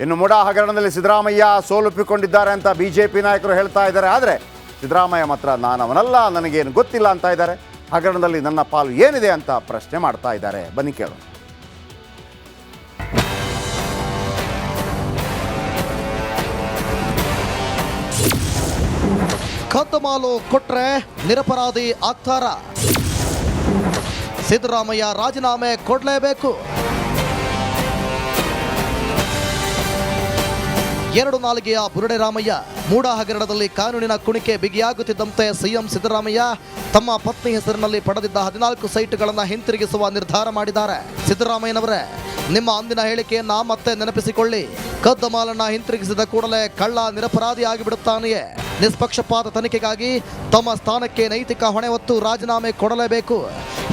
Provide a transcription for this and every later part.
ಇನ್ನು ಮುಡಾ ಹಗರಣದಲ್ಲಿ ಸಿದ್ದರಾಮಯ್ಯ ಸೋಲುಪ್ಪಿಕೊಂಡಿದ್ದಾರೆ ಅಂತ ಬಿಜೆಪಿ ನಾಯಕರು ಹೇಳ್ತಾ ಇದ್ದಾರೆ. ಆದರೆ ಸಿದ್ದರಾಮಯ್ಯ ಮಾತ್ರ ನಾನು ಅವನಲ್ಲ, ನನಗೇನು ಗೊತ್ತಿಲ್ಲ ಅಂತ ಇದ್ದಾರೆ. ಹಗರಣದಲ್ಲಿ ನನ್ನ ಪಾಲು ಏನಿದೆ ಅಂತ ಪ್ರಶ್ನೆ ಮಾಡ್ತಾ ಇದ್ದಾರೆ. ಬನ್ನಿ ಕೇಳೋಣ. ಕದ್ದಮಾಲು ಕೊಟ್ರೆ ನಿರಪರಾಧಿ ಆಗ್ತಾರ? ಸಿದ್ದರಾಮಯ್ಯ ರಾಜೀನಾಮೆ ಕೊಡಲೇಬೇಕು. 2 ನಾಲಿಗೆಯ ಬುರುಡೆ ರಾಮಯ್ಯ. ಮೂಡಾ ಹಗರಣದಲ್ಲಿ ಕಾನೂನಿನ ಕುಣಿಕೆ ಬಿಗಿಯಾಗುತ್ತಿದ್ದಂತೆ ಸಿಎಂ ಸಿದ್ದರಾಮಯ್ಯ ತಮ್ಮ ಪತ್ನಿ ಹೆಸರಿನಲ್ಲಿ ಪಡೆದಿದ್ದ 14 ಸೈಟ್ಗಳನ್ನು ಹಿಂತಿರುಗಿಸುವ ನಿರ್ಧಾರ ಮಾಡಿದ್ದಾರೆ. ಸಿದ್ದರಾಮಯ್ಯನವರೇ, ನಿಮ್ಮ ಅಂದಿನ ಹೇಳಿಕೆಯನ್ನ ಮತ್ತೆ ನೆನಪಿಸಿಕೊಳ್ಳಿ. ಕದ್ದ ಮಾಲನ್ನ ಹಿಂತಿರುಗಿಸಿದ ಕೂಡಲೇ ಕಳ್ಳ ನಿರಪರಾಧಿ ಆಗಿಬಿಡುತ್ತಾನೆಯೇ? ನಿಷ್ಪಕ್ಷಪಾತ ತನಿಖೆಗಾಗಿ ತಮ್ಮ ಸ್ಥಾನಕ್ಕೆ ನೈತಿಕ ಹೊಣೆ ಹೊತ್ತು ರಾಜೀನಾಮೆ ಕೊಡಲೇಬೇಕು.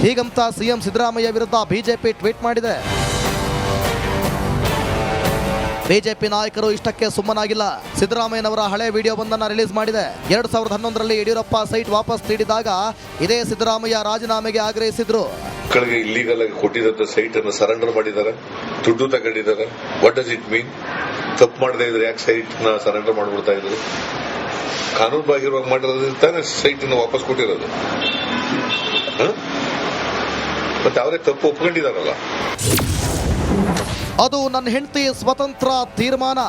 ಹೀಗಂತ ಸಿಎಂ ಸಿದ್ದರಾಮಯ್ಯ ವಿರುದ್ಧ ಬಿಜೆಪಿ ಟ್ವೀಟ್ ಮಾಡಿದೆ. ಬಿಜೆಪಿ ನಾಯಕರು ಇಷ್ಟಕ್ಕೆ ಸುಮ್ಮನಾಗಿಲ್ಲ. ಸಿದ್ದರಾಮಯ್ಯನವರ ಹಳೆ ವಿಡಿಯೋವೊಂದನ್ನು ರಿಲೀಸ್ ಮಾಡಿದೆ. 2011ರಲ್ಲಿ ಯಡಿಯೂರಪ್ಪ ಸೈಟ್ ವಾಪಸ್ ನೀಡಿದಾಗ ಇದೇ ಸಿದ್ದರಾಮಯ್ಯ ರಾಜೀನಾಮೆಗೆ ಆಗ್ರಹಿಸಿದ್ರು. ಮಕ್ಕಳಿಗೆ ಇಲ್ಲಿಗಲ್ ಆಗಿ ಕೊಟ್ಟಿದ್ದ ಸೈಟ್ ಅನ್ನು ಸರೆಂಡರ್ ಮಾಡಿದ್ದಾರೆ, ದುಡ್ಡು ತಗೊಂಡಿದ್ದಾರೆ. What does it mean? ತಪ್ಪು ಮಾಡದೇ ಇದ್ರೆ ಯಾಕೆ ಸೈಟ್ ನ ಸರೆಂಡರ್ ಮಾಡ್ಬಿಡ್ತಾ ಇದ್ರು? ಕಾನೂನು ಬಾಹಿರವಾಗಿ ಮಾಡಿರೋದ್ರಿಂದಾನೆ ಸೈಟ್ ಅನ್ನು ವಾಪಸ್ ಕೊಟ್ಟಿರೋದು. ಮತ್ತೆ ಅವರೇ ತಪ್ಪು ಒಪ್ಕೊಂಡಿದಾರಲ್ಲ. ಅದು ನನ್ನ ಹೆಂಡತಿ ಸ್ವತಂತ್ರ ತೀರ್ಮಾನ.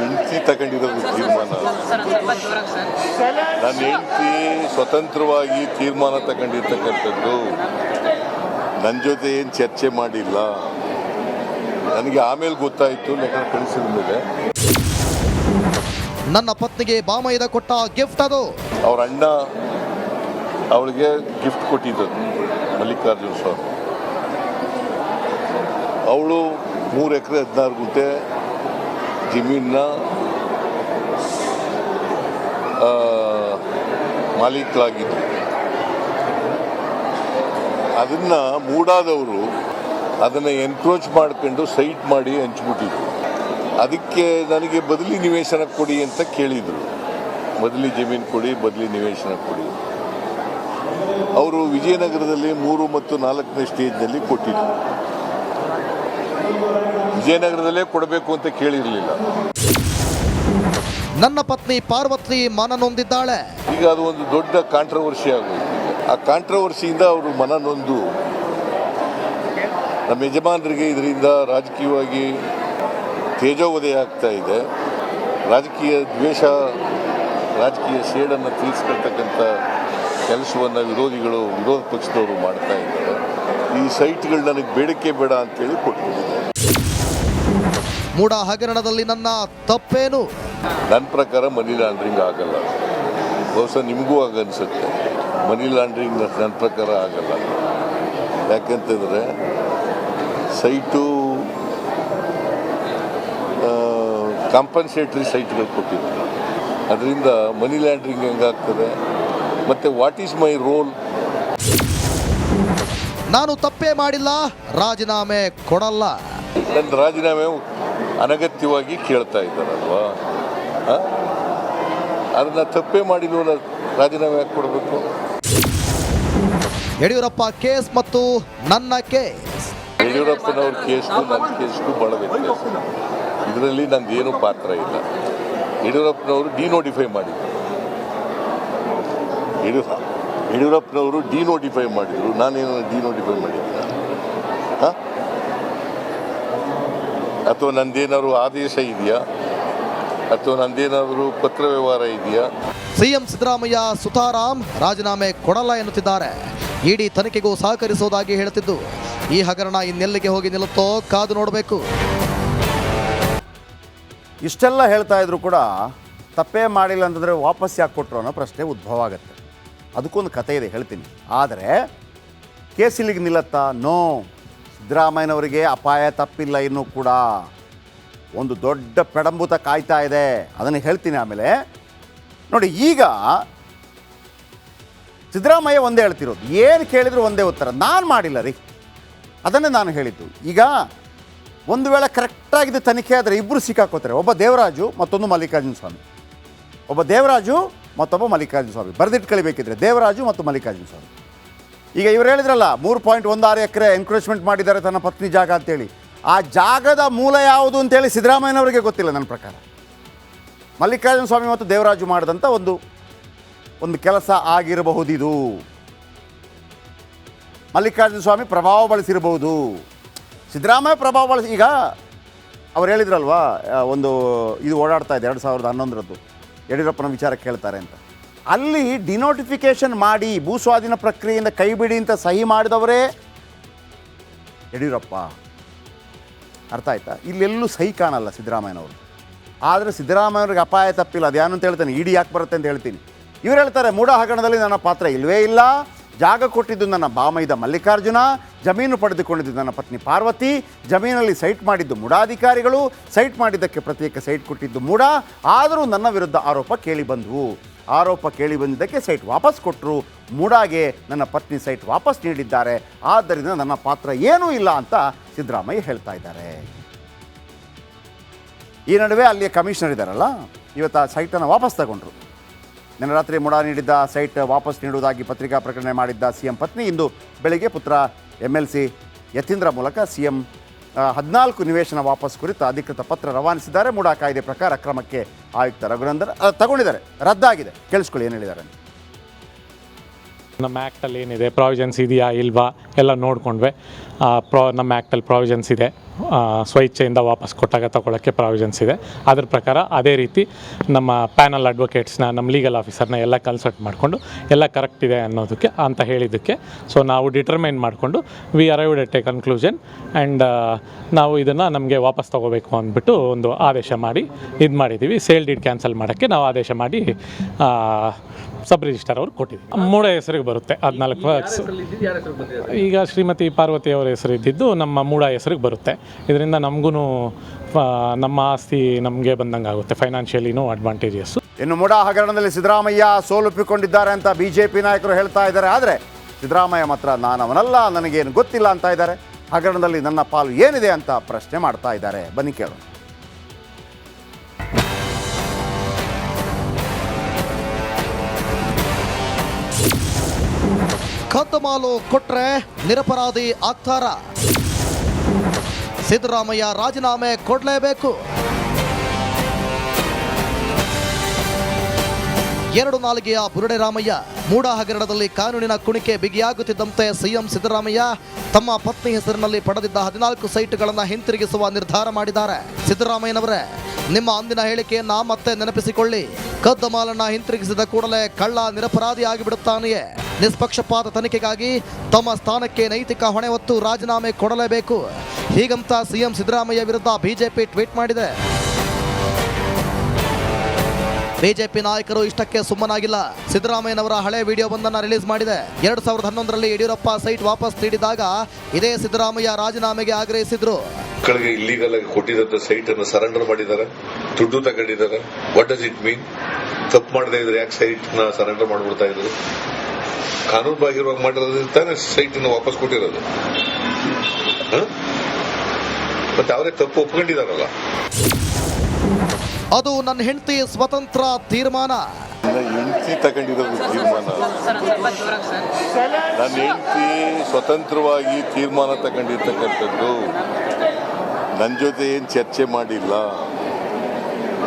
ಹೆಂಡತಿ ತಗೊಂಡಿರೋದು ತೀರ್ಮಾನ. ನನ್ನ ಹೆಂಡತಿ ಸ್ವತಂತ್ರವಾಗಿ ತೀರ್ಮಾನ ತಗೊಂಡಿರ್ತಕ್ಕಂಥದ್ದು. ನನ್ನ ಜೊತೆ ಏನು ಚರ್ಚೆ ಮಾಡಿಲ್ಲ. ನನಗೆ ಆಮೇಲೆ ಗೊತ್ತಾಯಿತು, ಲೆಕ್ಕ ಕಳಿಸಿದ ಮೇಲೆ. ನನ್ನ ಪತ್ನಿಗೆ ಬಾಮೈದ ಕೊಟ್ಟ ಗಿಫ್ಟ್ ಅದು. ಅವ್ರ ಅಣ್ಣ ಅವಳಿಗೆ ಗಿಫ್ಟ್ ಕೊಟ್ಟಿದ್ದದು, ಮಲ್ಲಿಕಾರ್ಜುನ ಸ್ವಾಮಿ. ಅವಳು 3 ಎಕರೆ 16 ಗುಂಟೆ ಜಮೀನ ಮಾಲೀಕರಾಗಿದ್ದರು. ಅದನ್ನ ಮೂಡಾದವರು ಅದನ್ನ ಎನ್ಕ್ರೋಚ್ ಮಾಡ್ಕೊಂಡು ಸೈಟ್ ಮಾಡಿ ಹಂಚ್ಬಿಟ್ಟಿದ್ರು. ಅದಕ್ಕೆ ನನಗೆ ಬದಲಿ ನಿವೇಶನ ಕೊಡಿ ಅಂತ ಕೇಳಿದರು. ಬದಲಿ ಜಮೀನು ಕೊಡಿ, ಬದಲಿ ನಿವೇಶನ ಕೊಡಿ. ಅವರು ವಿಜಯನಗರದಲ್ಲಿ 3 ಮತ್ತು 4ನೇ ಸ್ಟೇಜ್ನಲ್ಲಿ ಕೊಟ್ಟಿದ್ರು. ವಿಜಯನಗರದಲ್ಲೇ ಕೊಡಬೇಕು ಅಂತ ಕೇಳಿರಲಿಲ್ಲ. ನನ್ನ ಪತ್ನಿ ಪಾರ್ವತಿ ಮನ ನೊಂದಿದ್ದಾಳೆ. ಈಗ ಅದು ಒಂದು ದೊಡ್ಡ ಕಾಂಟ್ರವರ್ಸಿ ಆಗೋದು. ಆ ಕಾಂಟ್ರವರ್ಸಿಯಿಂದ ಅವರು ಮನ ನೊಂದು ನಮ್ಮ ಯಜಮಾನರಿಗೆ ಇದರಿಂದ ರಾಜಕೀಯವಾಗಿ ತೇಜೋವಧೆ ಆಗ್ತಾ ಇದೆ. ರಾಜಕೀಯ ದ್ವೇಷ, ರಾಜಕೀಯ ಸೇಡನ್ನು ತೀರಿಸ್ಕೊಳ್ತಕ್ಕಂಥ ಕೆಲಸವನ್ನು ವಿರೋಧ ಪಕ್ಷದವರು ಮಾಡ್ತಾ ಇದ್ದಾರೆ. ಈ ಸೈಟ್ಗಳು ನನಗೆ ಬೇಡಿಕೆ ಬೇಡ ಅಂತೇಳಿ ಕೊಟ್ಬಿಟ್ಟಿದ್ದಾರೆ. ಮೂಡಾ ಹಗರಣದಲ್ಲಿ ನನ್ನ ತಪ್ಪೇನು? ನನ್ನ ಪ್ರಕಾರ ಮನಿ ಲಾಂಡ್ರಿಂಗ್ ಆಗಲ್ಲ. ಬಹುಶಃ ನಿಮಗೂ ಆಗನ್ಸುತ್ತೆ. ಮನಿ ಲಾಂಡ್ರಿಂಗ್ ನನ್ನ ಪ್ರಕಾರ ಆಗಲ್ಲ. ಯಾಕಂತಂದರೆ ಸೈಟು ಕಾಂಪನ್ಸೇಟ್ರಿ ಸೈಟ್ಗಳು ಕೊಟ್ಟಿದ್ರು. ಅದರಿಂದ ಮನಿ ಲ್ಯಾಂಡ್ರಿಂಗ್ ಹೆಂಗಾಗ್ತದೆ? ಮತ್ತು ವಾಟ್ ಈಸ್ ಮೈ ರೋಲ್? ನಾನು ತಪ್ಪೇ ಮಾಡಿಲ್ಲ, ರಾಜೀನಾಮೆ ಕೊಡಲ್ಲ. ನನ್ನ ರಾಜೀನಾಮೆ ಅನಗತ್ಯವಾಗಿ ಕೇಳ್ತಾ ಇದ್ದಾರಲ್ವಾ? ಅದನ್ನ ತಪ್ಪೇ ಮಾಡಿಲ್ವಲ್ಲ, ರಾಜೀನಾಮೆ ಯಾಕೆ ಕೊಡಬೇಕು? ಯಡಿಯೂರಪ್ಪ ಕೇಸ್ ಮತ್ತು ನನ್ನ ಕೇಸ್. ಯಡಿಯೂರಪ್ಪನವ್ರ ಕೇಸ್ಗೂ ನನ್ನ ಕೇಸ್ಗೂ ಭಾಳ ವ್ಯತ್ಯಾಸ. ಇದರಲ್ಲಿ ನಂದೇನು ಪಾತ್ರ ಇಲ್ಲ. ಯಡಿಯೂರಪ್ಪನವರು ಡಿನೋಟಿಫೈ ಮಾಡಿದರು. ಯಡಿಯೂರಪ್ಪನವರು ಡಿನೋಟಿಫೈ ಮಾಡಿದರು. ನಾನೇನು ಡಿನೋಟಿಫೈ ಮಾಡಿದ್ದೆ? ಅಥವಾ ನಂದೇನಾದ್ರು ಆದೇಶ ಇದೆಯಾ? ಅಥವಾ ನಂದೇನಾದರೂ ಪತ್ರ ವ್ಯವಹಾರ ಇದೆಯಾ? ಸಿಎಂ ಸಿದ್ದರಾಮಯ್ಯ ಸುತಾರಾಮ್ ರಾಜೀನಾಮೆ ಕೊಡಲ್ಲ ಎನ್ನುತ್ತಿದ್ದಾರೆ. ಇಡಿ ತನಿಖೆಗೂ ಸಹಕರಿಸುವುದಾಗಿ ಹೇಳುತ್ತಿದ್ದು, ಈ ಹಗರಣ ಇನ್ನೆಲ್ಲಿಗೆ ಹೋಗಿ ನಿಲ್ಲುತ್ತೋ ಕಾದು ನೋಡಬೇಕು. ಇಷ್ಟೆಲ್ಲ ಹೇಳ್ತಾ ಇದ್ರು ಕೂಡ ತಪ್ಪೇ ಮಾಡಿಲ್ಲ ಅಂತಂದರೆ ವಾಪಸ್ ಯಾಕೆ ಕೊಟ್ಟರು ಅನ್ನೋ ಪ್ರಶ್ನೆ ಉದ್ಭವ ಆಗುತ್ತೆ. ಅದಕ್ಕೊಂದು ಕತೆ ಇದೆ, ಹೇಳ್ತೀನಿ. ಆದರೆ ಕೇಸ್ ಇಲ್ಲಿಗೆ ನಿಲ್ಲತ್ತಾ? ನೋ. ಸಿದ್ದರಾಮಯ್ಯನವರಿಗೆ ಅಪಾಯ ತಪ್ಪಿಲ್ಲ. ಇನ್ನೂ ಕೂಡ ಒಂದು ದೊಡ್ಡ ಪೆಡಂಬುತ ಕಾಯ್ತಾ ಇದೆ. ಅದನ್ನು ಹೇಳ್ತೀನಿ ಆಮೇಲೆ. ನೋಡಿ, ಈಗ ಸಿದ್ದರಾಮಯ್ಯ ಒಂದೇ ಹೇಳ್ತಿರೋದು, ಏನು ಕೇಳಿದ್ರು ಒಂದೇ ಉತ್ತರ, ನಾನು ಮಾಡಿಲ್ಲ ರೀ. ಅದನ್ನೇ ನಾನು ಹೇಳಿದ್ದು. ಈಗ ಒಂದು ವೇಳೆ ಕರೆಕ್ಟಾಗಿದೆ ತನಿಖೆ ಆದರೆ ಇಬ್ಬರು ಸಿಕ್ಕಾಕೋತಾರೆ. ಒಬ್ಬ ದೇವರಾಜು, ಮತ್ತೊಂದು ಮಲ್ಲಿಕಾರ್ಜುನ ಸ್ವಾಮಿ. ಒಬ್ಬ ದೇವರಾಜು, ಮತ್ತೊಬ್ಬ ಮಲ್ಲಿಕಾರ್ಜುನ ಸ್ವಾಮಿ. ಬರೆದಿಟ್ಟು ಕಳಿಬೇಕಿದ್ರೆ ದೇವರಾಜು ಮತ್ತು ಮಲ್ಲಿಕಾರ್ಜುನ ಸ್ವಾಮಿ. ಈಗ ಇವರು ಹೇಳಿದ್ರಲ್ಲ 3.16 ಎಕರೆ ಎನ್ಕ್ರೋಚ್ಮೆಂಟ್ ಮಾಡಿದ್ದಾರೆ ತನ್ನ ಪತ್ನಿ ಜಾಗ ಅಂತೇಳಿ. ಆ ಜಾಗದ ಮೂಲ ಯಾವುದು ಅಂತೇಳಿ ಸಿದ್ದರಾಮಯ್ಯನವರಿಗೆ ಗೊತ್ತಿಲ್ಲ ನನ್ನ ಪ್ರಕಾರ. ಮಲ್ಲಿಕಾರ್ಜುನ ಸ್ವಾಮಿ ಮತ್ತು ದೇವರಾಜು ಮಾಡಿದಂಥ ಒಂದು ಕೆಲಸ ಆಗಿರಬಹುದಿದು. ಮಲ್ಲಿಕಾರ್ಜುನ ಸ್ವಾಮಿ ಪ್ರಭಾವ ಬಳಸಿರಬಹುದು, ಸಿದ್ದರಾಮಯ್ಯ ಪ್ರಭಾವ ಬಳಸಿ. ಈಗ ಅವ್ರು ಹೇಳಿದ್ರಲ್ವಾ, ಒಂದು ಇದು ಓಡಾಡ್ತಾ ಇದೆ 2011ರದ್ದು, ಯಡಿಯೂರಪ್ಪನ ವಿಚಾರ ಕೇಳ್ತಾರೆ ಅಂತ. ಅಲ್ಲಿ ಡಿನೋಟಿಫಿಕೇಶನ್ ಮಾಡಿ ಭೂಸ್ವಾಧೀನ ಪ್ರಕ್ರಿಯೆಯಿಂದ ಕೈ ಬಿಡಿ ಅಂತ ಸಹಿ ಮಾಡಿದವರೇ ಯಡಿಯೂರಪ್ಪ. ಅರ್ಥ ಆಯ್ತಾ? ಇಲ್ಲೆಲ್ಲೂ ಸಹಿ ಕಾಣಲ್ಲ ಸಿದ್ದರಾಮಯ್ಯನವರು. ಆದರೆ ಸಿದ್ದರಾಮಯ್ಯವ್ರಿಗೆ ಅಪಾಯ ತಪ್ಪಿಲ್ಲ. ಅದ್ಯಾನು ಅಂತ ಹೇಳ್ತಾನೆ, ಇಡಿ ಯಾಕೆ ಬರುತ್ತೆ ಅಂತ ಹೇಳ್ತೀನಿ. ಇವ್ರು ಹೇಳ್ತಾರೆ, ಮೂಡ ಹಗರಣದಲ್ಲಿ ನನ್ನ ಪಾತ್ರ ಇಲ್ಲವೇ ಇಲ್ಲ, ಜಾಗ ಕೊಟ್ಟಿದ್ದು ನನ್ನ ಬಾಮೈದ ಮಲ್ಲಿಕಾರ್ಜುನ, ಜಮೀನು ಪಡೆದುಕೊಂಡಿದ್ದು ನನ್ನ ಪತ್ನಿ ಪಾರ್ವತಿ, ಜಮೀನಲ್ಲಿ ಸೈಟ್ ಮಾಡಿದ್ದು ಮೂಡಾಧಿಕಾರಿಗಳು, ಸೈಟ್ ಮಾಡಿದ್ದಕ್ಕೆ ಪ್ರತ್ಯೇಕ ಸೈಟ್ ಕೊಟ್ಟಿದ್ದು ಮೂಡ. ಆದರೂ ನನ್ನ ವಿರುದ್ಧ ಆರೋಪ ಕೇಳಿ ಬಂದವು. ಆರೋಪ ಕೇಳಿ ಬಂದಿದ್ದಕ್ಕೆ ಸೈಟ್ ವಾಪಸ್ ಕೊಟ್ಟರು. ಮೂಡಾಗೆ ನನ್ನ ಪತ್ನಿ ಸೈಟ್ ವಾಪಸ್ ನೀಡಿದ್ದಾರೆ. ಆದ್ದರಿಂದ ನನ್ನ ಪಾತ್ರ ಏನೂ ಇಲ್ಲ ಅಂತ ಸಿದ್ದರಾಮಯ್ಯ ಹೇಳ್ತಾ ಇದ್ದಾರೆ. ಈ ನಡುವೆ ಅಲ್ಲಿಯ ಕಮಿಷನರ್ ಇದ್ದಾರಲ್ಲ, ಇವತ್ತು ಆ ಸೈಟನ್ನು ವಾಪಸ್ ತಗೊಂಡ್ರು. ನಿನ್ನೆ ರಾತ್ರಿ ಮೂಡ ನೀಡಿದ್ದ ಸೈಟ್ ವಾಪಸ್ ನೀಡುವುದಾಗಿ ಪತ್ರಿಕಾ ಪ್ರಕಟಣೆ ಮಾಡಿದ್ದ ಸಿಎಂ ಪತ್ನಿ ಇಂದು ಬೆಳಗ್ಗೆ ಪುತ್ರ MLC ಯತೀಂದ್ರ ಮೂಲಕ ಸಿಎಂ 14 ನಿವೇಶನ ವಾಪಸ್ ಕುರಿತು ಅಧಿಕೃತ ಪತ್ರ ರವಾನಿಸಿದ್ದಾರೆ. ಮೂಡ ಕಾಯ್ದೆ ಪ್ರಕಾರ ಕ್ರಮಕ್ಕೆ ಆಯುಕ್ತ ರಘುನಂದನ್ ತಗೊಂಡಿದ್ದಾರೆ, ರದ್ದಾಗಿದೆ. ಕೇಳಿಸ್ಕೊಳ್ಳಿ ಏನು ಹೇಳಿದ್ದಾರೆ. ನಮ್ಮ ಆ್ಯಕ್ಟಲ್ಲಿ ಏನಿದೆ ಪ್ರಾವಿಷನ್ಸ್ ಇದೆಯಾ ಇಲ್ವಾ ಎಲ್ಲ ನೋಡಿಕೊಂಡ್ವೆ. ನಮ್ಮ ಆ್ಯಕ್ಟಲ್ಲಿ ಪ್ರಾವಿಷನ್ಸ್ ಇದೆ, ಸ್ವಇಚ್ಛೆಯಿಂದ ವಾಪಸ್ ಕೊಟ್ಟಾಗ ತಗೊಳ್ಳೋಕ್ಕೆ ಪ್ರಾವಿಷನ್ಸ್ ಇದೆ. ಅದ್ರ ಪ್ರಕಾರ ಅದೇ ರೀತಿ ನಮ್ಮ ಪ್ಯಾನಲ್ ಅಡ್ವೊಕೇಟ್ಸ್ನ, ನಮ್ಮ ಲೀಗಲ್ ಆಫೀಸರ್ನ ಎಲ್ಲ ಕನ್ಸಲ್ಟ್ ಮಾಡಿಕೊಂಡು ಎಲ್ಲ ಕರೆಕ್ಟ್ ಇದೆ ಅನ್ನೋದಕ್ಕೆ ಅಂತ ಹೇಳಿದ್ದಕ್ಕೆ ಸೊ ನಾವು ಡಿಟರ್ಮೈನ್ ಮಾಡಿಕೊಂಡು we arrived at a conclusion and ನಾವು ಇದನ್ನು ನಮಗೆ ವಾಪಸ್ ತೊಗೋಬೇಕು ಅಂದ್ಬಿಟ್ಟು ಒಂದು ಆದೇಶ ಮಾಡಿ ಇದು ಮಾಡಿದ್ದೀವಿ. ಸೇಲ್ ಡೀಡ್ ಕ್ಯಾನ್ಸಲ್ ಮಾಡೋಕ್ಕೆ ನಾವು ಆದೇಶ ಮಾಡಿ ಸಬ್ ರಿಜಿಸ್ಟರ್ ಅವ್ರು ಕೊಟ್ಟಿದ್ದೀವಿ. ಮೂಡ ಹೆಸರಿಗೆ ಬರುತ್ತೆ 14. ಈಗ ಶ್ರೀಮತಿ ಪಾರ್ವತಿ ಅವರ ಹೆಸರು ಇದ್ದಿದ್ದು ನಮ್ಮ ಮೂಡ ಹೆಸರಿಗೆ ಬರುತ್ತೆ. ಇದರಿಂದ ನಮಗೂ ನಮ್ಮ ಆಸ್ತಿ ನಮಗೆ ಬಂದಂಗೆ ಆಗುತ್ತೆ, ಫೈನಾನ್ಷಿಯಲಿನೂ ಅಡ್ವಾಂಟೇಜಸ್ಸು. ಇನ್ನು ಮೂಡ ಹಗರಣದಲ್ಲಿ ಸಿದ್ದರಾಮಯ್ಯ ಸೋಲುಪ್ಪಿಕೊಂಡಿದ್ದಾರೆ ಅಂತ BJP ನಾಯಕರು ಹೇಳ್ತಾ ಇದ್ದಾರೆ. ಆದರೆ ಸಿದ್ದರಾಮಯ್ಯ ಮಾತ್ರ ನಾನವನಲ್ಲ, ನನಗೇನು ಗೊತ್ತಿಲ್ಲ ಅಂತ ಇದ್ದಾರೆ. ಹಗರಣದಲ್ಲಿ ನನ್ನ ಪಾಲು ಏನಿದೆ ಅಂತ ಪ್ರಶ್ನೆ ಮಾಡ್ತಾ ಇದ್ದಾರೆ. ಬನ್ನಿ ಕೇಳೋಣ. ಕದ್ದಮಾಲು ಕೊಟ್ರೆ ನಿರಪರಾಧಿ ಆಗ್ತಾರ? ಸಿದ್ದರಾಮಯ್ಯ ರಾಜೀನಾಮೆ ಕೊಡಲೇಬೇಕು. 2 ನಾಲಿಗೆಯ ಬುರುಡೆ ರಾಮಯ್ಯ. ಮೂಡ ಹಗರಣದಲ್ಲಿ ಕಾನೂನಿನ ಕುಣಿಕೆ ಬಿಗಿಯಾಗುತ್ತಿದ್ದಂತೆ ಸಿಎಂ ಸಿದ್ದರಾಮಯ್ಯ ತಮ್ಮ ಪತ್ನಿ ಹೆಸರಿನಲ್ಲಿ ಪಡೆದಿದ್ದ 14 ಸೈಟ್ಗಳನ್ನು ಹಿಂತಿರುಗಿಸುವ ನಿರ್ಧಾರ ಮಾಡಿದ್ದಾರೆ. ಸಿದ್ದರಾಮಯ್ಯನವರೇ, ನಿಮ್ಮ ಅಂದಿನ ಹೇಳಿಕೆಯನ್ನ ಮತ್ತೆ ನೆನಪಿಸಿಕೊಳ್ಳಿ. ಕದ್ದ ಮಾಲನ್ನ ಹಿಂತಿರುಗಿಸಿದ ಕೂಡಲೇ ಕಳ್ಳ ನಿರಪರಾಧಿ ಆಗಿಬಿಡುತ್ತಾನೆಯೇ? ನಿಷ್ಪಕ್ಷಪಾತ ತನಿಖೆಗಾಗಿ ತಮ್ಮ ಸ್ಥಾನಕ್ಕೆ ನೈತಿಕ ಹೊಣೆ ಹೊತ್ತು ರಾಜೀನಾಮೆ ಕೊಡಲೇಬೇಕು. ಹೀಗಂತ ಸಿಎಂ ಸಿದ್ದರಾಮಯ್ಯ ವಿರುದ್ಧ ಬಿಜೆಪಿ ಟ್ವೀಟ್ ಮಾಡಿದೆ. ಬಿಜೆಪಿ ನಾಯಕರು ಇಷ್ಟಕ್ಕೆ ಸುಮ್ಮನಾಗಿಲ್ಲ. ಸಿದ್ದರಾಮಯ್ಯನವರ ಹಳೆ ವಿಡಿಯೋವೊಂದನ್ನು ರಿಲೀಸ್ ಮಾಡಿದೆ. 2011ರಲ್ಲಿ ಯಡಿಯೂರಪ್ಪ ಸೈಟ್ ವಾಪಸ್ ನೀಡಿದಾಗ ಇದೇ ಸಿದ್ದರಾಮಯ್ಯ ರಾಜೀನಾಮೆಗೆ ಆಗ್ರಹಿಸಿದ್ರು. ಮಕ್ಕಳಿಗೆ ಇಲ್ಲಿಗಲ್ ಆಗಿ ಕೊಟ್ಟಿದ್ದ ಸೈಟ್ ಅನ್ನು ಸರೆಂಡರ್ ಮಾಡಿದ್ದಾರೆ, ದುಡ್ಡು ತಗೊಂಡಿದ್ದಾರೆ. What does it mean? ತಪ್ಪು ಮಾಡದೇ ಇದ್ರೆ ಯಾಕೆ ಸೈಟ್ ನ ಸರೆಂಡರ್ ಮಾಡ್ಬಿಡ್ತಾ ಇದ್ರು? ಕಾನೂನು ಬಾಹಿರವಾಗಿ ಮಾಡಿರೋದ್ರಿಂದಾನೆ ಸೈಟ್ ಅನ್ನು ವಾಪಸ್ ಕೊಟ್ಟಿರೋದು. ಮತ್ತೆ ಅವರೇ ತಪ್ಪು ಒಪ್ಕೊಂಡಿದಾರಲ್ಲ. ಅದು ನನ್ನ ಹೆಂಡತಿ ಸ್ವತಂತ್ರ ತೀರ್ಮಾನ. ಹೆಂಡತಿ ತಗೊಂಡಿರೋದು ತೀರ್ಮಾನ. ನನ್ನ ಹೆಂಡತಿ ಸ್ವತಂತ್ರವಾಗಿ ತೀರ್ಮಾನ ತಗೊಂಡಿರ್ತಕ್ಕಂಥದ್ದು. ನನ್ನ ಜೊತೆ ಏನು ಚರ್ಚೆ ಮಾಡಿಲ್ಲ.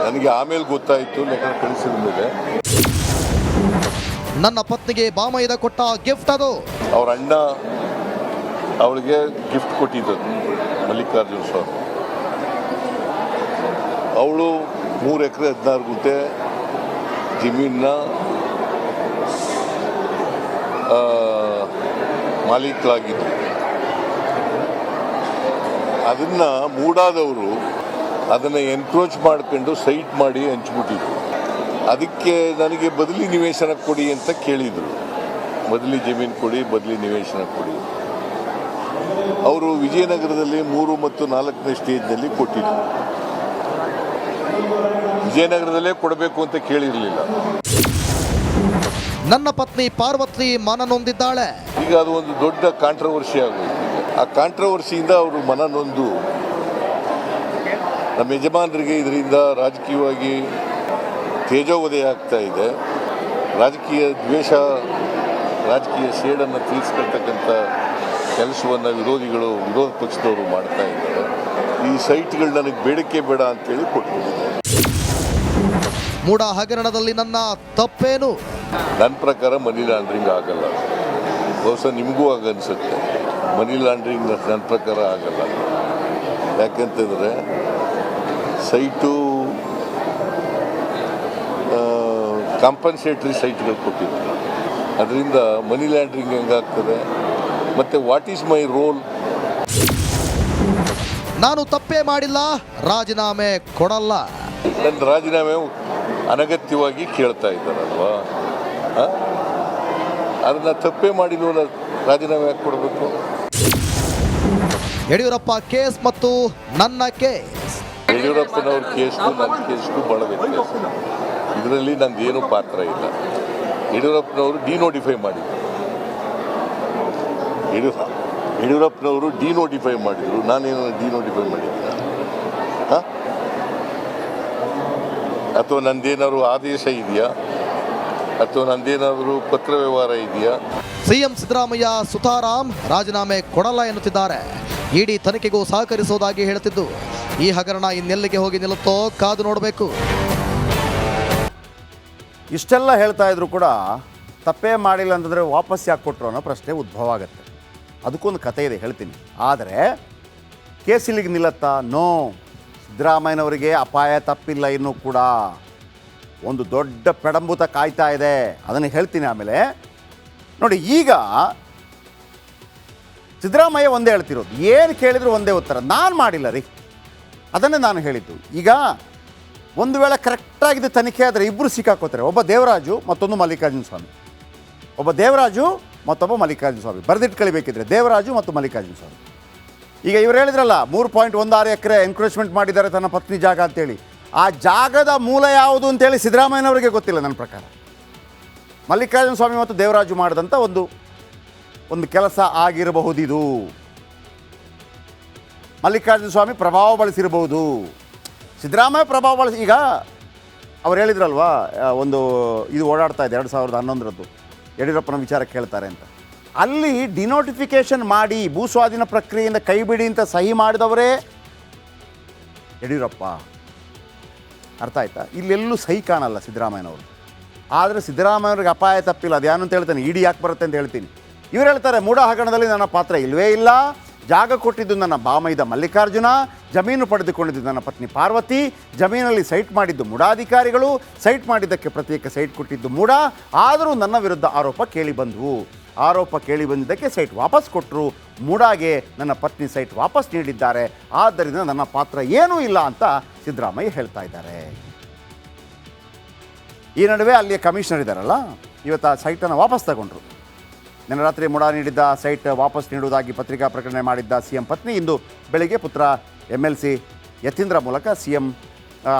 ನನಗೆ ಆಮೇಲೆ ಗೊತ್ತಾಯಿತು, ಲೆಕ್ಕ ಕಳಿಸಿದ ಮೇಲೆ. ನನ್ನ ಪತ್ನಿಗೆ ಬಾಮೈದ ಕೊಟ್ಟ ಗಿಫ್ಟ್ ಅದು. ಅವ್ರ ಅಣ್ಣ ಅವಳಿಗೆ ಗಿಫ್ಟ್ ಕೊಟ್ಟಿದ್ದದು ಮಲ್ಲಿಕಾರ್ಜುನ ಸ್ವಾಮಿ. ಅವಳು 3 ಎಕರೆ 16 ಗುಂಟೆ ಜಮೀನ ಮಾಲೀಕರಾಗಿದ್ದರು. ಅದನ್ನ ಮೂಡಾದವರು ಅದನ್ನು ಎನ್ಕ್ರೋಚ್ ಮಾಡ್ಕೊಂಡು ಸೈಟ್ ಮಾಡಿ ಹಂಚ್ಬಿಟ್ಟಿದ್ರು. ಅದಕ್ಕೆ ನನಗೆ ಬದಲಿ ನಿವೇಶನ ಕೊಡಿ ಅಂತ ಕೇಳಿದರು. ಬದಲಿ ಜಮೀನು ಕೊಡಿ, ಬದಲಿ ನಿವೇಶನ ಕೊಡಿ. ಅವರು ವಿಜಯನಗರದಲ್ಲಿ 3 ಮತ್ತು 4ನೇ ಸ್ಟೇಜ್ನಲ್ಲಿ ಕೊಟ್ಟಿದ್ರು. ವಿಜಯನಗರದಲ್ಲೇ ಕೊಡಬೇಕು ಅಂತ ಕೇಳಿರಲಿಲ್ಲ. ನನ್ನ ಪತ್ನಿ ಪಾರ್ವತಿ ಮನನೊಂದಿದ್ದಾಳೆ. ಈಗ ಅದು ಒಂದು ದೊಡ್ಡ ಕಾಂಟ್ರವರ್ಸಿ ಆಗೋಯ್ತು. ಆ ಕಾಂಟ್ರವರ್ಸಿಯಿಂದ ಅವರು ಮನನೊಂದು ನಮ್ಮ ಯಜಮಾನರಿಗೆ ಇದರಿಂದ ರಾಜಕೀಯವಾಗಿ ತೇಜೋವಧೆ ಆಗ್ತಾ ಇದೆ. ರಾಜಕೀಯ ದ್ವೇಷ, ರಾಜಕೀಯ ಸೇಡನ್ನು ತೀರಿಸ್ಕೊಳ್ತಕ್ಕಂಥ ಕೆಲಸವನ್ನು ವಿರೋಧ ಪಕ್ಷದವರು ಮಾಡ್ತಾ ಇದ್ದಾರೆ. ಈ ಸೈಟ್ಗಳು ನನಗೆ ಬೇಡಿಕೆ ಬೇಡ ಅಂತೇಳಿ ಕೊಟ್ಬಿಟ್ಟಿದ್ದಾರೆ. ಮೂಡ ಹಗರಣದಲ್ಲಿ ನನ್ನ ತಪ್ಪೇನು? ನನ್ನ ಪ್ರಕಾರ ಮನಿ ಲಾಂಡ್ರಿಂಗ್ ಆಗಲ್ಲ. ಬಹುಶಃ ನಿಮಗೂ ಆಗನ್ಸುತ್ತೆ. ಮನಿ ಲಾಂಡ್ರಿಂಗ್ ನನ್ನ ಪ್ರಕಾರ ಆಗಲ್ಲ. ಯಾಕೆಂತಂದರೆ ಸೈಟು ಕಾಂಪನ್ಸೇಟ್ರಿ ಸೈಟ್ಗಳು ಕೊಟ್ಟಿದ್ದಾರೆ. ಅದರಿಂದ ಮನಿ ಲ್ಯಾಂಡ್ರಿಂಗ್ ಹೆಂಗಾಗ್ತದೆ? ಮತ್ತು ವಾಟ್ ಈಸ್ ಮೈ ರೋಲ್? ನಾನು ತಪ್ಪೇ ಮಾಡಿಲ್ಲ, ರಾಜೀನಾಮೆ ಕೊಡಲ್ಲ. ನನ್ನ ರಾಜೀನಾಮೆ ಅನಗತ್ಯವಾಗಿ ಕೇಳ್ತಾ ಇದ್ದಾರಲ್ವಾ? ಅದನ್ನ ತಪ್ಪೇ ಮಾಡಿದ್ವಲ್ಲ, ರಾಜೀನಾಮೆ ಯಾಕೆ ಕೊಡಬೇಕು? ಯಡಿಯೂರಪ್ಪ ಕೇಸ್ ಮತ್ತು ನನ್ನ ಕೇಸ್. ಯಡಿಯೂರಪ್ಪನವ್ರ ಕೇಸ್ಗೂ ನನ್ನ ಕೇಸ್ಗೂ ಭಾಳ ವ್ಯತ್ಯಾಸ. ಇದರಲ್ಲಿ ನಂದೇನು ಪಾತ್ರ ಇಲ್ಲ. ಯಡಿಯೂರಪ್ಪನವರು ಡಿನೋಟಿಫೈ ಮಾಡಿದರು. ಯಡಿಯೂರಪ್ಪನವರು ಡಿನೋಟಿಫೈ ಮಾಡಿದರು. ನಾನೇನು ಡಿನೋಟಿಫೈ ಮಾಡಿದ್ದೆ? ಅಥವಾ ನಂದೇನಾದ್ರು ಆದೇಶ ಇದೆಯಾ? ಅಥವಾ ನಂದೇನಾದರೂ ಪತ್ರ ವ್ಯವಹಾರ ಇದೆಯಾ? ಸಿಎಂ ಸಿದ್ದರಾಮಯ್ಯ ಸುತಾರಾಮ್ ರಾಜೀನಾಮೆ ಕೊಡಲ್ಲ ಎನ್ನುತ್ತಿದ್ದಾರೆ. ಇಡಿ ತನಿಖೆಗೂ ಸಹಕರಿಸುವುದಾಗಿ ಹೇಳುತ್ತಿದ್ದು, ಈ ಹಗರಣ ಇನ್ನೆಲ್ಲಿಗೆ ಹೋಗಿ ನಿಲ್ಲುತ್ತೋ ಕಾದು ನೋಡಬೇಕು. ಇಷ್ಟೆಲ್ಲ ಹೇಳ್ತಾ ಇದ್ರು ಕೂಡ ತಪ್ಪೇ ಮಾಡಿಲ್ಲ ಅಂತಂದರೆ ವಾಪಸ್ ಯಾಕೆ ಕೊಟ್ಟರು ಅನ್ನೋ ಪ್ರಶ್ನೆ ಉದ್ಭವ ಆಗುತ್ತೆ. ಅದಕ್ಕೊಂದು ಕತೆ ಇದೆ, ಹೇಳ್ತೀನಿ. ಆದರೆ ಕೇಸ್ ಇಲ್ಲಿಗೆ ನಿಲ್ಲತ್ತಾ? ನೋ. ಸಿದ್ದರಾಮಯ್ಯನವರಿಗೆ ಅಪಾಯ ತಪ್ಪಿಲ್ಲ. ಇನ್ನೂ ಕೂಡ ಒಂದು ದೊಡ್ಡ ಪೆಡಂಬೂತ ಕಾಯ್ತಾ ಇದೆ. ಅದನ್ನು ಹೇಳ್ತೀನಿ ಆಮೇಲೆ. ನೋಡಿ, ಈಗ ಸಿದ್ದರಾಮಯ್ಯ ಒಂದೇ ಹೇಳ್ತಿರೋದು, ಏನು ಕೇಳಿದ್ರು ಒಂದೇ ಉತ್ತರ, ನಾನು ಮಾಡಿಲ್ಲ ರೀ. ಅದನ್ನೇ ನಾನು ಹೇಳಿದ್ದು. ಈಗ ಒಂದು ವೇಳೆ ಕರೆಕ್ಟಾಗಿದೆ ತನಿಖೆ ಆದರೆ ಇಬ್ಬರು ಸಿಕ್ಕಾಕೋತಾರೆ. ಒಬ್ಬ ದೇವರಾಜು, ಮತ್ತೊಂದು ಮಲ್ಲಿಕಾರ್ಜುನ ಸ್ವಾಮಿ. ಒಬ್ಬ ದೇವರಾಜು, ಮತ್ತೊಬ್ಬ ಮಲ್ಲಿಕಾರ್ಜುನ ಸ್ವಾಮಿ. ಬರೆದಿಟ್ಟು ಕಳಿಬೇಕಿದ್ರೆ ದೇವರಾಜು ಮತ್ತು ಮಲ್ಲಿಕಾರ್ಜುನ ಸ್ವಾಮಿ. ಈಗ ಇವರು ಹೇಳಿದ್ರಲ್ಲ 3.16 ಎಕರೆ ಎನ್ಕ್ರೋಚ್ಮೆಂಟ್ ಮಾಡಿದ್ದಾರೆ ತನ್ನ ಪತ್ನಿ ಜಾಗ ಅಂತೇಳಿ. ಆ ಜಾಗದ ಮೂಲ ಯಾವುದು ಅಂತೇಳಿ ಸಿದ್ದರಾಮಯ್ಯನವರಿಗೆ ಗೊತ್ತಿಲ್ಲ ನನ್ನ ಪ್ರಕಾರ. ಮಲ್ಲಿಕಾರ್ಜುನ ಸ್ವಾಮಿ ಮತ್ತು ದೇವರಾಜು ಮಾಡಿದಂಥ ಒಂದು ಕೆಲಸ ಆಗಿರಬಹುದಿದು. ಮಲ್ಲಿಕಾರ್ಜುನ ಸ್ವಾಮಿ ಪ್ರಭಾವ ಬಳಸಿರಬಹುದು, ಸಿದ್ದರಾಮಯ್ಯ ಪ್ರಭಾವ ಬಳಸಿ. ಈಗ ಅವ್ರು ಹೇಳಿದ್ರಲ್ವಾ, ಒಂದು ಇದು ಓಡಾಡ್ತಾ ಇದೆ 2011ರದ್ದು, ಯಡಿಯೂರಪ್ಪನ ವಿಚಾರ ಕೇಳ್ತಾರೆ ಅಂತ. ಅಲ್ಲಿ ಡಿನೋಟಿಫಿಕೇಷನ್ ಮಾಡಿ ಭೂಸ್ವಾಧೀನ ಪ್ರಕ್ರಿಯೆಯಿಂದ ಕೈ ಬಿಡಿ ಅಂತ ಸಹಿ ಮಾಡಿದವರೇ ಯಡಿಯೂರಪ್ಪ. ಅರ್ಥ ಆಯ್ತಾ? ಇಲ್ಲೆಲ್ಲೂ ಸಹಿ ಕಾಣಲ್ಲ ಸಿದ್ದರಾಮಯ್ಯನವರು. ಆದರೆ ಸಿದ್ದರಾಮಯ್ಯವ್ರಿಗೆ ಅಪಾಯ ತಪ್ಪಿಲ್ಲ. ಅದು ಏನು ಅಂತ ಹೇಳ್ತಾನೆ, ಇಡಿ ಯಾಕೆ ಬರುತ್ತೆ ಅಂತ ಹೇಳ್ತೀನಿ. ಇವರು ಹೇಳ್ತಾರೆ, ಮೂಡ ಹಗರಣದಲ್ಲಿ ನನ್ನ ಪಾತ್ರ ಇಲ್ಲವೇ ಇಲ್ಲ. ಜಾಗ ಕೊಟ್ಟಿದ್ದು ನನ್ನ ಬಾಮೈದ ಮಲ್ಲಿಕಾರ್ಜುನ, ಜಮೀನು ಪಡೆದುಕೊಂಡಿದ್ದು ನನ್ನ ಪತ್ನಿ ಪಾರ್ವತಿ, ಜಮೀನಲ್ಲಿ ಸೈಟ್ ಮಾಡಿದ್ದು ಮೂಡಾಧಿಕಾರಿಗಳು, ಸೈಟ್ ಮಾಡಿದ್ದಕ್ಕೆ ಪ್ರತ್ಯೇಕ ಸೈಟ್ ಕೊಟ್ಟಿದ್ದು ಮೂಡ. ಆದರೂ ನನ್ನ ವಿರುದ್ಧ ಆರೋಪ ಕೇಳಿ ಬಂದವು. ಆರೋಪ ಕೇಳಿ ಬಂದಿದ್ದಕ್ಕೆ ಸೈಟ್ ವಾಪಸ್ ಕೊಟ್ಟರು. ಮೂಡಾಗೆ ನನ್ನ ಪತ್ನಿ ಸೈಟ್ ವಾಪಸ್ ನೀಡಿದ್ದಾರೆ. ಆದ್ದರಿಂದ ನನ್ನ ಪಾತ್ರ ಏನೂ ಇಲ್ಲ ಅಂತ ಸಿದ್ದರಾಮಯ್ಯ ಹೇಳ್ತಾ ಇದ್ದಾರೆ. ಈ ನಡುವೆ ಅಲ್ಲಿಯ ಕಮಿಷನರ್ ಇದ್ದಾರಲ್ಲ, ಇವತ್ತು ಆ ಸೈಟನ್ನು ವಾಪಸ್ ತಗೊಂಡ್ರು. ನಿನ್ನೆ ರಾತ್ರಿ ಮೂಡ ನೀಡಿದ್ದ ಸೈಟ್ ವಾಪಸ್ ನೀಡುವುದಾಗಿ ಪತ್ರಿಕಾ ಪ್ರಕಟಣೆ ಮಾಡಿದ್ದ ಸಿಎಂ ಪತ್ನಿ ಇಂದು ಬೆಳಗ್ಗೆ ಪುತ್ರ MLC ಯತೀಂದ್ರ ಮೂಲಕ ಸಿಎಂ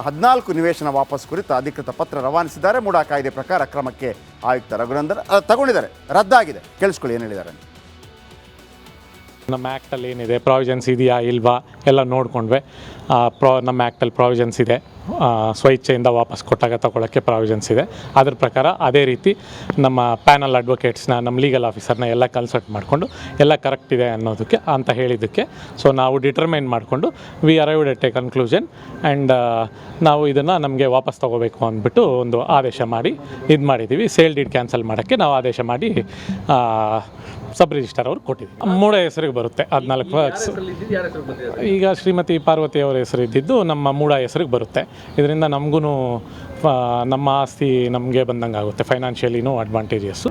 14 ನಿವೇಶನ ವಾಪಸ್ ಕುರಿತ ಅಧಿಕೃತ ಪತ್ರ ರವಾನಿಸಿದ್ದಾರೆ. ಮೂಡ ಕಾಯ್ದೆ ಪ್ರಕಾರ ಕ್ರಮಕ್ಕೆ ಆಯುಕ್ತ ರಘುನಂದನ್ ತಗೊಂಡಿದ್ದಾರೆ, ರದ್ದಾಗಿದೆ. ಕೇಳಿಸ್ಕೊಳ್ಳಿ ಏನು ಹೇಳಿದ್ದಾರೆ. ನಮ್ಮ ಆ್ಯಕ್ಟಲ್ಲಿ ಏನಿದೆ, ಪ್ರಾವಿಷನ್ಸ್ ಇದೆಯಾ ಇಲ್ವಾ ಎಲ್ಲ ನೋಡಿಕೊಂಡ್ವಿ. ನಮ್ಮ ಆ್ಯಕ್ಟಲ್ಲಿ ಪ್ರಾವಿಷನ್ಸ್ ಇದೆ, ಸ್ವಇಚ್ಛೆಯಿಂದ ವಾಪಸ್ ಕೊಟ್ಟಾಗ ತಗೊಳ್ಳೋಕ್ಕೆ ಪ್ರಾವಿಷನ್ಸ್ ಇದೆ. ಅದ್ರ ಪ್ರಕಾರ ಅದೇ ರೀತಿ ನಮ್ಮ ಪ್ಯಾನಲ್ ಅಡ್ವೊಕೇಟ್ಸ್ನ, ನಮ್ಮ ಲೀಗಲ್ ಆಫೀಸರ್ನ ಎಲ್ಲ ಕನ್ಸಲ್ಟ್ ಮಾಡಿಕೊಂಡು ಎಲ್ಲ ಕರೆಕ್ಟ್ ಇದೆ ಅನ್ನೋದಕ್ಕೆ ಅಂತ ಹೇಳಿದ್ದಕ್ಕೆ ಸೊ ನಾವು ಡಿಟರ್ಮೈನ್ ಮಾಡಿಕೊಂಡು we arrived at a conclusion and ನಾವು ಇದನ್ನು ನಮಗೆ ವಾಪಸ್ ತೊಗೋಬೇಕು ಅಂದ್ಬಿಟ್ಟು ಒಂದು ಆದೇಶ ಮಾಡಿ ಇದು ಮಾಡಿದ್ದೀವಿ. ಸೇಲ್ ಡೀಡ್ ಕ್ಯಾನ್ಸಲ್ ಮಾಡೋಕ್ಕೆ ನಾವು ಆದೇಶ ಮಾಡಿ ಸಬ್ ರಿಜಿಸ್ಟರ್ ಅವ್ರು ಕೊಟ್ಟಿದ್ದೀವಿ. ಮೂಡ ಹೆಸರಿಗೆ ಬರುತ್ತೆ 14. ಈಗ ಶ್ರೀಮತಿ ಪಾರ್ವತಿ ಅವರ ಹೆಸರು ಇದ್ದಿದ್ದು ನಮ್ಮ ಮೂಡ ಹೆಸರಿಗೆ ಬರುತ್ತೆ. ಇದರಿಂದ ನಮಗೂ ನಮ್ಮ ಆಸ್ತಿ ನಮಗೆ ಬಂದಂಗೆ ಆಗುತ್ತೆ, ಫೈನಾನ್ಷಿಯಲಿನೂ ಅಡ್ವಾಂಟೇಜಸ್ಸು.